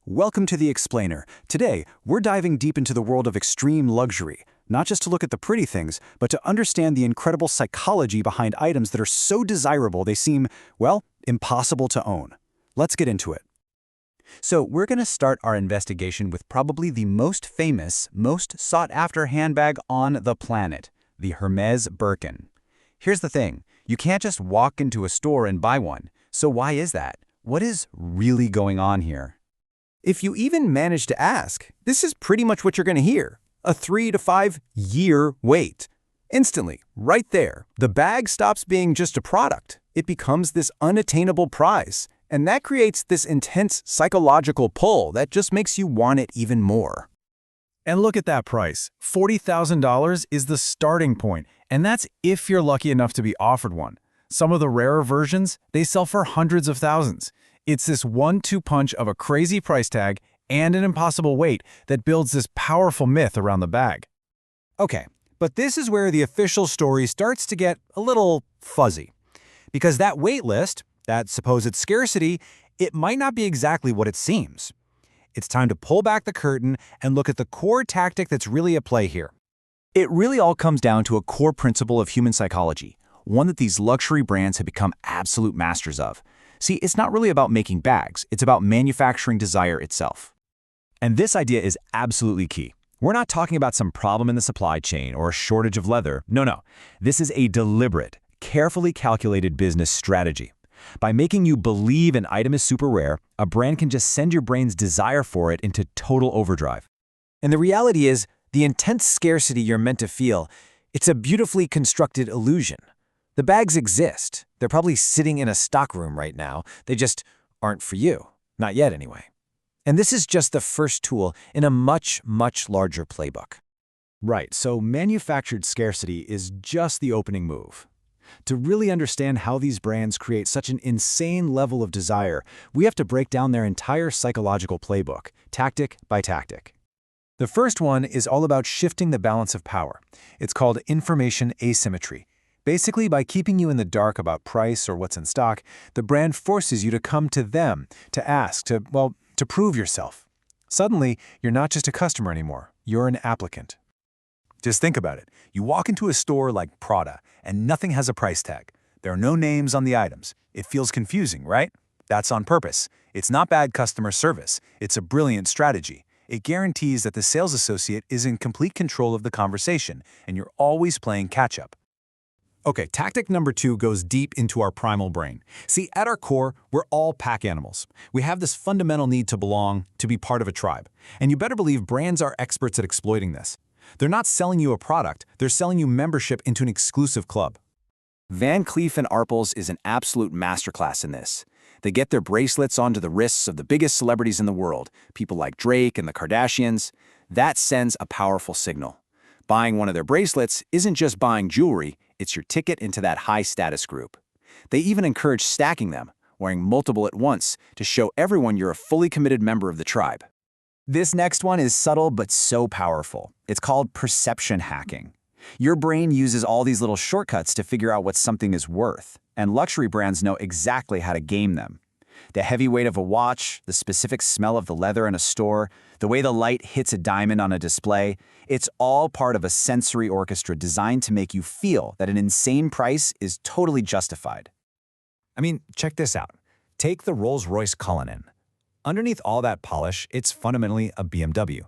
Welcome to The Explainer. Today, we're diving deep into the world of extreme luxury, not just to look at the pretty things, but to understand the incredible psychology behind items that are so desirable they seem, well, impossible to own. Let's get into it. So, we're going to start our investigation with probably the most famous, most sought-after handbag on the planet, the Hermès Birkin. Here's the thing, you can't just walk into a store and buy one. So why is that? What is really going on here? If you even manage to ask, this is pretty much what you're going to hear. A 3 to 5 year wait. Instantly, right there, the bag stops being just a product. It becomes this unattainable prize. And that creates this intense psychological pull that just makes you want it even more. And look at that price. $40,000 is the starting point, and that's if you're lucky enough to be offered one. Some of the rarer versions, they sell for hundreds of thousands. It's this 1-2 punch of a crazy price tag and an impossible wait that builds this powerful myth around the bag. Okay, but this is where the official story starts to get a little fuzzy. Because that wait list, that supposed scarcity, it might not be exactly what it seems. It's time to pull back the curtain and look at the core tactic that's really at play here. It really all comes down to a core principle of human psychology, one that these luxury brands have become absolute masters of. See, it's not really about making bags, it's about manufacturing desire itself. And this idea is absolutely key. We're not talking about some problem in the supply chain or a shortage of leather. No. This is a deliberate, carefully calculated business strategy. By making you believe an item is super rare, a brand can just send your brain's desire for it into total overdrive. And the reality is, the intense scarcity you're meant to feel, it's a beautifully constructed illusion. The bags exist. They're probably sitting in a stockroom right now. They just aren't for you. Not yet, anyway. And this is just the first tool in a much, much larger playbook. Right, so manufactured scarcity is just the opening move. To really understand how these brands create such an insane level of desire, we have to break down their entire psychological playbook, tactic by tactic. The first one is all about shifting the balance of power. It's called information asymmetry. Basically, by keeping you in the dark about price or what's in stock, the brand forces you to come to them, to ask, to prove yourself. Suddenly, you're not just a customer anymore, you're an applicant. Just think about it. You walk into a store like Prada, and nothing has a price tag. There are no names on the items. It feels confusing, right? That's on purpose. It's not bad customer service. It's a brilliant strategy. It guarantees that the sales associate is in complete control of the conversation, and you're always playing catch-up. Okay, tactic number 2 goes deep into our primal brain. See, at our core, we're all pack animals. We have this fundamental need to belong, to be part of a tribe. And you better believe brands are experts at exploiting this. They're not selling you a product, they're selling you membership into an exclusive club. Van Cleef & Arpels is an absolute masterclass in this. They get their bracelets onto the wrists of the biggest celebrities in the world, people like Drake and the Kardashians. That sends a powerful signal. Buying one of their bracelets isn't just buying jewelry, it's your ticket into that high-status group. They even encourage stacking them, wearing multiple at once, to show everyone you're a fully committed member of the tribe. This next one is subtle but so powerful. It's called perception hacking. Your brain uses all these little shortcuts to figure out what something is worth, and luxury brands know exactly how to game them. The heavy weight of a watch, the specific smell of the leather in a store, the way the light hits a diamond on a display, it's all part of a sensory orchestra designed to make you feel that an insane price is totally justified. I mean, check this out. Take the Rolls-Royce Cullinan. Underneath all that polish, it's fundamentally a BMW.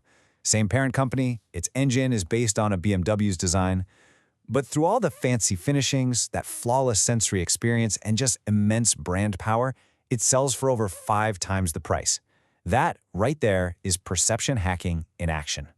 Same parent company, its engine is based on a BMW's design. But through all the fancy finishings, that flawless sensory experience, and just immense brand power, it sells for over 5 times the price. That, right there, is perception hacking in action.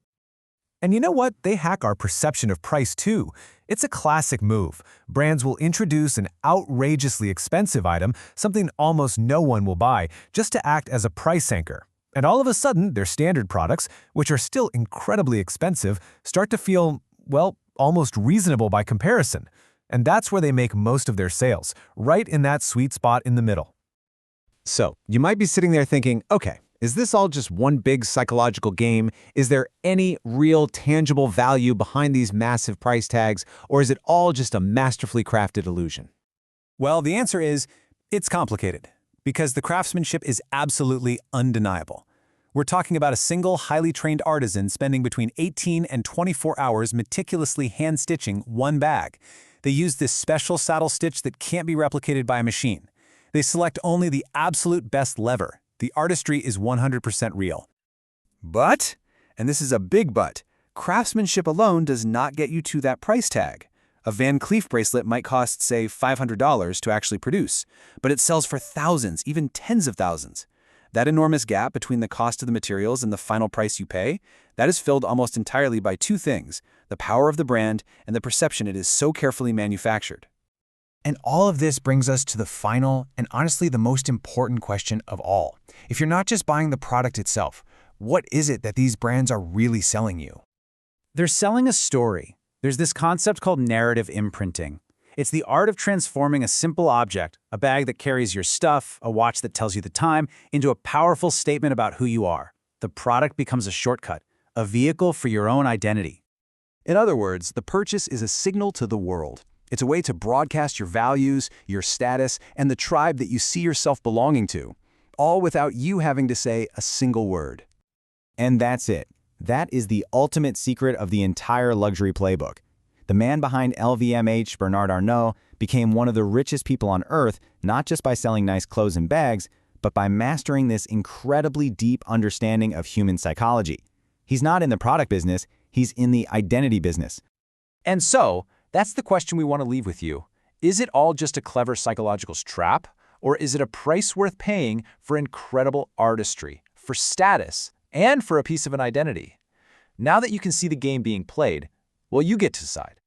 And you know what? They hack our perception of price too. It's a classic move. Brands will introduce an outrageously expensive item, something almost no one will buy, just to act as a price anchor. And all of a sudden, their standard products, which are still incredibly expensive, start to feel, well, almost reasonable by comparison. And that's where they make most of their sales, right in that sweet spot in the middle. So, you might be sitting there thinking, okay, is this all just one big psychological game? Is there any real tangible value behind these massive price tags, or is it all just a masterfully crafted illusion? Well, the answer is, it's complicated, because the craftsmanship is absolutely undeniable. We're talking about a single, highly trained artisan spending between 18 and 24 hours meticulously hand-stitching one bag. They use this special saddle stitch that can't be replicated by a machine. They select only the absolute best lever. The artistry is 100% real. But, and this is a big but, craftsmanship alone does not get you to that price tag. A Van Cleef bracelet might cost, say, $500 to actually produce, but it sells for thousands, even tens of thousands. That enormous gap between the cost of the materials and the final price you pay, that is filled almost entirely by two things: the power of the brand and the perception it is so carefully manufactured. And all of this brings us to the final and honestly the most important question of all. If you're not just buying the product itself, what is it that these brands are really selling you? They're selling a story. There's this concept called narrative imprinting. It's the art of transforming a simple object, a bag that carries your stuff, a watch that tells you the time, into a powerful statement about who you are. The product becomes a shortcut, a vehicle for your own identity. In other words, the purchase is a signal to the world. It's a way to broadcast your values, your status, and the tribe that you see yourself belonging to, all without you having to say a single word. And that's it. That is the ultimate secret of the entire luxury playbook. The man behind LVMH, Bernard Arnault, became one of the richest people on earth, not just by selling nice clothes and bags, but by mastering this incredibly deep understanding of human psychology. He's not in the product business, he's in the identity business. And so, that's the question we want to leave with you. Is it all just a clever psychological trap? Or is it a price worth paying for incredible artistry, for status, and for a piece of an identity? Now that you can see the game being played, well, you get to decide.